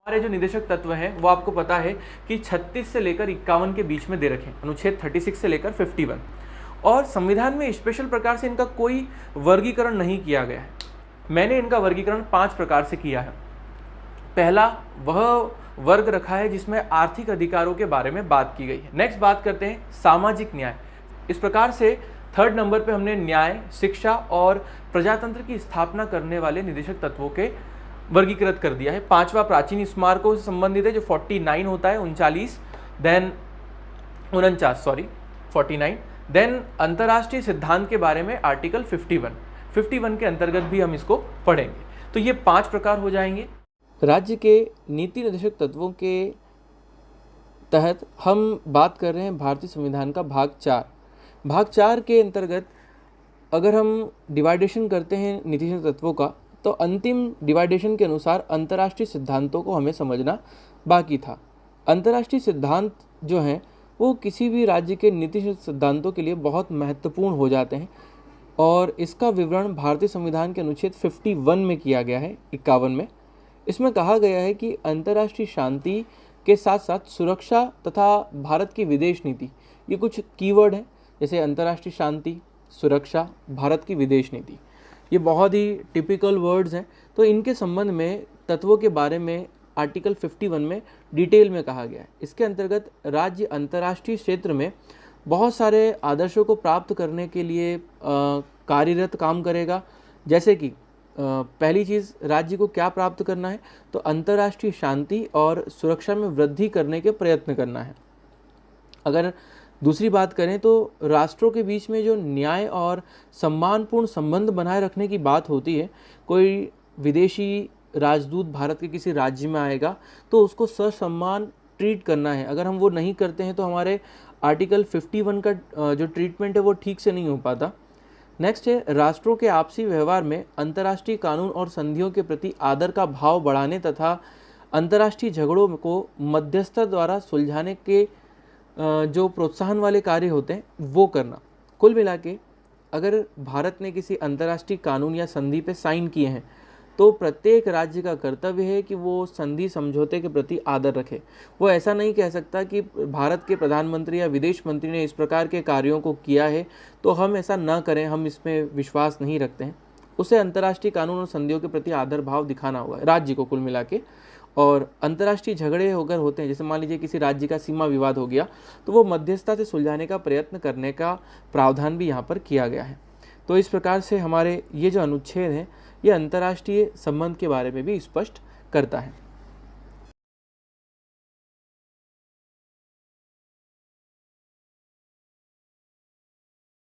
हमारे जो निदेशक तत्व हैं वो आपको पता है कि 36 से लेकर 51 के बीच में दे रखे हैं, अनुच्छेद 36 से लेकर 51। और संविधान में स्पेशल प्रकार से इनका कोई वर्गीकरण नहीं किया गया है। मैंने इनका वर्गीकरण 5 प्रकार से किया है। पहला वह वर्ग रखा है जिसमें आर्थिक अधिकारों के बारे में बात की गई है। नेक्स्ट बात करते हैं सामाजिक न्याय। इस प्रकार से 3rd नंबर पे हमने न्याय, शिक्षा और प्रजातंत्र की स्थापना करने वाले निदेशक तत्वों के वर्गीकृत कर दिया है। 5वां प्राचीन स्मारकों से संबंधित है जो 49 होता है, 49 देन अंतर्राष्ट्रीय सिद्धांत के बारे में आर्टिकल 51 के अंतर्गत भी हम इसको पढ़ेंगे। तो ये 5 प्रकार हो जाएंगे। राज्य के नीति निर्देशक तत्वों के तहत हम बात कर रहे हैं भारतीय संविधान का भाग 4। भाग 4 के अंतर्गत अगर हम डिवाइडेशन करते हैं नीति निर्देशक तत्वों का, तो अंतिम डिवाइडेशन के अनुसार अंतर्राष्ट्रीय सिद्धांतों को हमें समझना बाकी था। अंतर्राष्ट्रीय सिद्धांत जो हैं वो किसी भी राज्य के नीति सिद्धांतों के लिए बहुत महत्वपूर्ण हो जाते हैं और इसका विवरण भारतीय संविधान के अनुच्छेद 51 में किया गया है, 51 में। इसमें कहा गया है कि अंतर्राष्ट्रीय शांति के साथ साथ सुरक्षा तथा भारत की विदेश नीति, ये कुछ कीवर्ड हैं, जैसे अंतर्राष्ट्रीय शांति, सुरक्षा, भारत की विदेश नीति, ये बहुत ही टिपिकल वर्ड्स हैं। तो इनके संबंध में तत्वों के बारे में आर्टिकल 51 में डिटेल में कहा गया है। इसके अंतर्गत राज्य अंतर्राष्ट्रीय क्षेत्र में बहुत सारे आदर्शों को प्राप्त करने के लिए कार्यरत काम करेगा। जैसे कि पहली चीज़, राज्य को क्या प्राप्त करना है, तो अंतर्राष्ट्रीय शांति और सुरक्षा में वृद्धि करने के प्रयत्न करना है। अगर दूसरी बात करें तो राष्ट्रों के बीच में जो न्याय और सम्मानपूर्ण संबंध बनाए रखने की बात होती है, कोई विदेशी राजदूत भारत के किसी राज्य में आएगा तो उसको ससम्मान ट्रीट करना है। अगर हम वो नहीं करते हैं तो हमारे आर्टिकल 51 का जो ट्रीटमेंट है वो ठीक से नहीं हो पाता। नेक्स्ट है, राष्ट्रों के आपसी व्यवहार में अंतर्राष्ट्रीय कानून और संधियों के प्रति आदर का भाव बढ़ाने तथा अंतर्राष्ट्रीय झगड़ों को मध्यस्थता द्वारा सुलझाने के जो प्रोत्साहन वाले कार्य होते हैं वो करना। कुल मिला के अगर भारत ने किसी अंतर्राष्ट्रीय कानून या संधि पे साइन किए हैं तो प्रत्येक राज्य का कर्तव्य है कि वो संधि समझौते के प्रति आदर रखे। वो ऐसा नहीं कह सकता कि भारत के प्रधानमंत्री या विदेश मंत्री ने इस प्रकार के कार्यों को किया है तो हम ऐसा ना करें, हम इसमें विश्वास नहीं रखते हैं। उसे अंतर्राष्ट्रीय कानून और संधियों के प्रति आदर भाव दिखाना होगा राज्य को कुल मिला के। और अंतर्राष्ट्रीय झगड़े अगर होते हैं, जैसे मान लीजिए किसी राज्य का सीमा विवाद हो गया, तो वो मध्यस्थता से सुलझाने का प्रयत्न करने का प्रावधान भी यहाँ पर किया गया है। तो इस प्रकार से हमारे ये जो अनुच्छेद हैं ये अंतर्राष्ट्रीय संबंध के बारे में भी स्पष्ट करता है।